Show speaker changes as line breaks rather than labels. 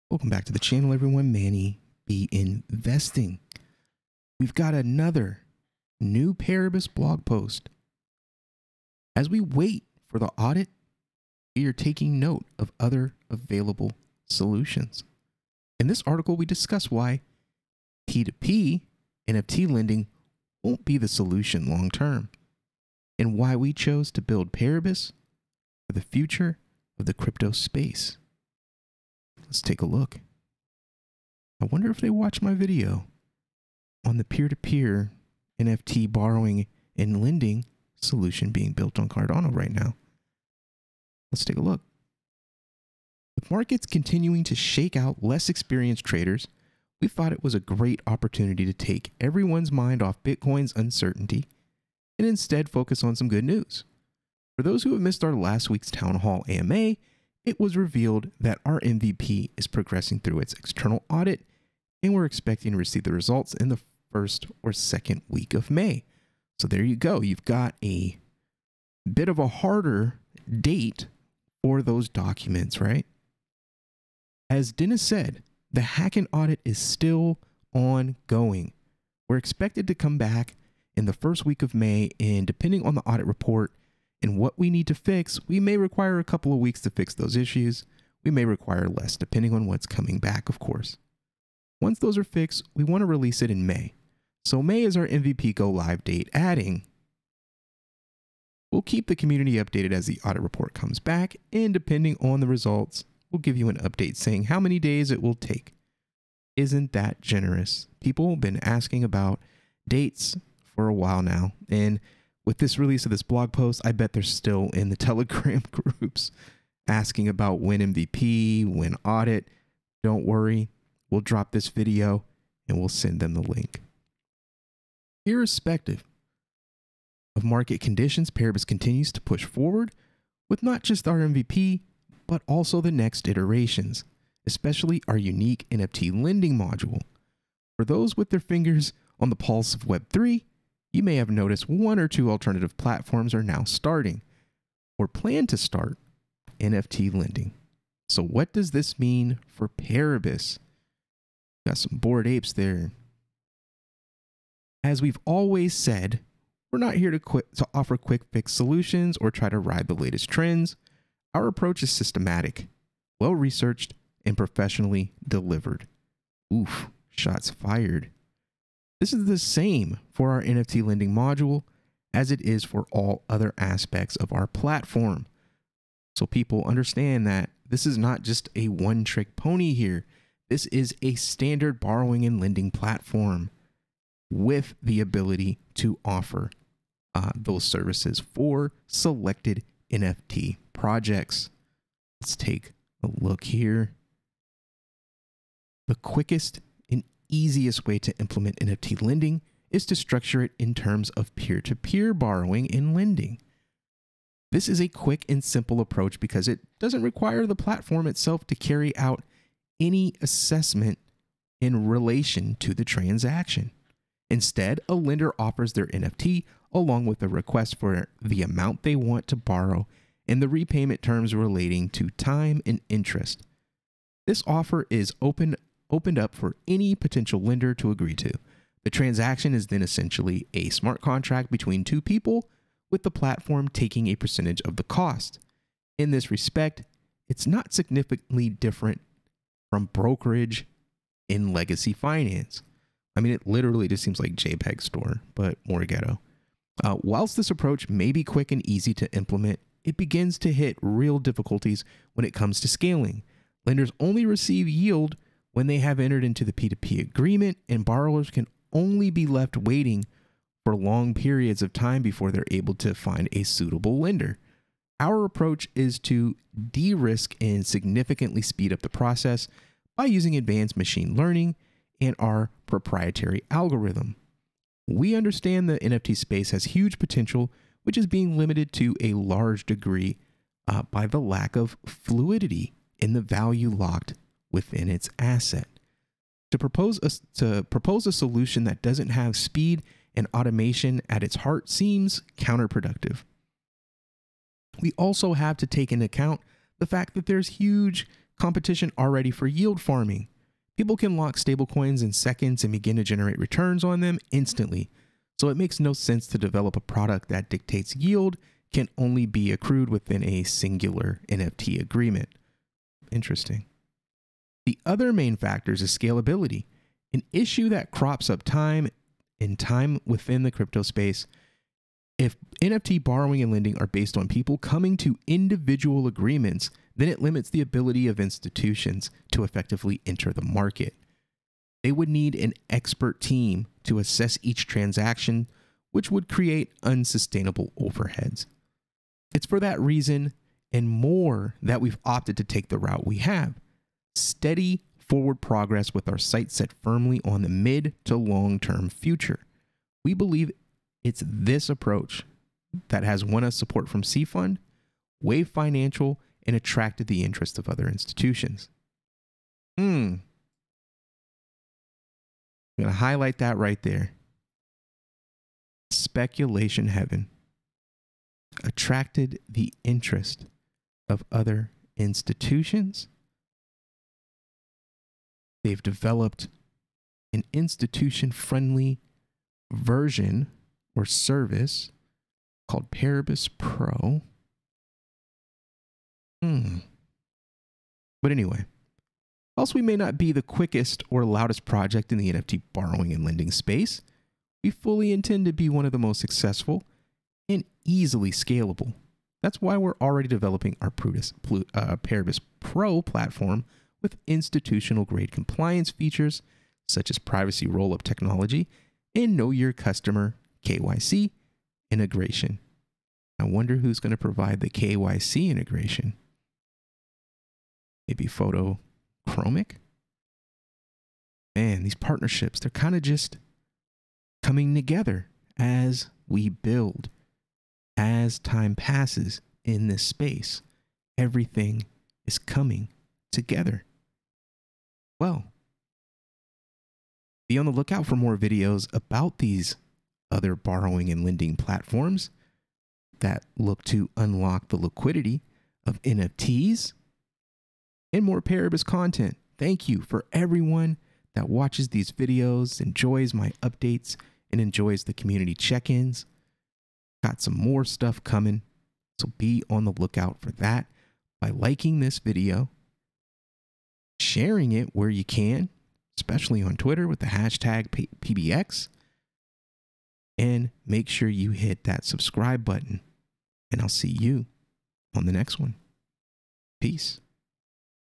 Welcome back to the channel, everyone. Manny B Investing. We've got another new Paribus blog post. As we wait for the audit, we are taking note of other available solutions. In this article, we discuss why P2P NFT lending won't be the solution long term, and why we chose to build Paribus for the future of the crypto space. Let's take a look. I wonder if they watch my video on the peer-to-peer NFT borrowing and lending solution being built on Cardano right now. Let's take a look. With markets continuing to shake out less experienced traders, we thought it was a great opportunity to take everyone's mind off Bitcoin's uncertainty and instead focus on some good news. For those who have missed our last week's Town Hall AMA, it was revealed that our MVP is progressing through its external audit, and we're expecting to receive the results in the first or second week of May. So there you go. You've got a bit of a harder date for those documents, right? As Dennis said, the Hacken audit is still ongoing. We're expected to come back in the first week of May, and depending on the audit report and what we need to fix, we may require a couple of weeks to fix those issues. We may require less, depending on what's coming back, of course. Once those are fixed, we want to release it in May. So May is our MVP go live date, adding. We'll keep the community updated as the audit report comes back, and depending on the results, we'll give you an update saying how many days it will take. Isn't that generous? People have been asking about dates for a while now, and with this release of this blog post, I bet they're still in the Telegram groups asking about when MVP, when audit. Don't worry, we'll drop this video and we'll send them the link. Irrespective of market conditions, Paribus continues to push forward with not just our MVP, but also the next iterations, especially our unique NFT lending module. For those with their fingers on the pulse of Web3, you may have noticed one or two alternative platforms are now starting or plan to start NFT lending. So what does this mean for Paribus? Got some bored apes there. As we've always said, we're not here to offer quick fix solutions or try to ride the latest trends. Our approach is systematic, well-researched, and professionally delivered. Oof, shots fired. This is the same for our NFT lending module as it is for all other aspects of our platform. So people understand that this is not just a one-trick pony here. This is a standard borrowing and lending platform with the ability to offer those services for selected NFT projects. Let's take a look here. The quickest and easiest way to implement NFT lending is to structure it in terms of peer-to-peer borrowing and lending. This is a quick and simple approach because it doesn't require the platform itself to carry out any assessment in relation to the transaction. Instead, a lender offers their NFT along with a request for the amount they want to borrow and the repayment terms relating to time and interest. This offer is opened up for any potential lender to agree to. The transaction is then essentially a smart contract between two people, with the platform taking a percentage of the cost. In this respect, it's not significantly different from brokerage in legacy finance. I mean, it literally just seems like JPEG store, but more ghetto. Whilst this approach may be quick and easy to implement, it begins to hit real difficulties when it comes to scaling. Lenders only receive yield when they have entered into the P2P agreement, and borrowers can only be left waiting for long periods of time before they're able to find a suitable lender. Our approach is to de-risk and significantly speed up the process by using advanced machine learning and our proprietary algorithm. We understand the NFT space has huge potential, which is being limited to a large degree by the lack of fluidity in the value locked within its asset. To propose a solution that doesn't have speed and automation at its heart seems counterproductive. We also have to take into account the fact that there's huge competition already for yield farming. People can lock stablecoins in seconds and begin to generate returns on them instantly. So it makes no sense to develop a product that dictates yield can only be accrued within a singular NFT agreement. Interesting. The other main factors is scalability, an issue that crops up time and time within the crypto space. If NFT borrowing and lending are based on people coming to individual agreements, then it limits the ability of institutions to effectively enter the market. They would need an expert team to assess each transaction, which would create unsustainable overheads. It's for that reason and more that we've opted to take the route we have. Steady forward progress with our sights set firmly on the mid to long-term future. We believe it's this approach that has won us support from C-Fund, Wave Financial, and attracted the interest of other institutions. I'm going to highlight that right there. Speculation heaven. Attracted the interest of other institutions. They've developed an institution-friendly version or service called Paribus Pro. But anyway, whilst we may not be the quickest or loudest project in the NFT borrowing and lending space, we fully intend to be one of the most successful and easily scalable. That's why we're already developing our Paribus Pro platform with institutional grade compliance features such as privacy roll-up technology and know your customer KYC integration. I wonder who's going to provide the KYC integration. Maybe Photochromic? Man, these partnerships, they're kind of just coming together as we build. As time passes in this space, everything is coming together. Well, be on the lookout for more videos about these other borrowing and lending platforms that look to unlock the liquidity of NFTs and more Paribus content. Thank you for everyone that watches these videos, enjoys my updates, and enjoys the community check-ins. Got some more stuff coming, so be on the lookout for that by liking this video, sharing it where you can, especially on Twitter with the hashtag PBX, and make sure you hit that subscribe button. And I'll see you on the next one. Peace.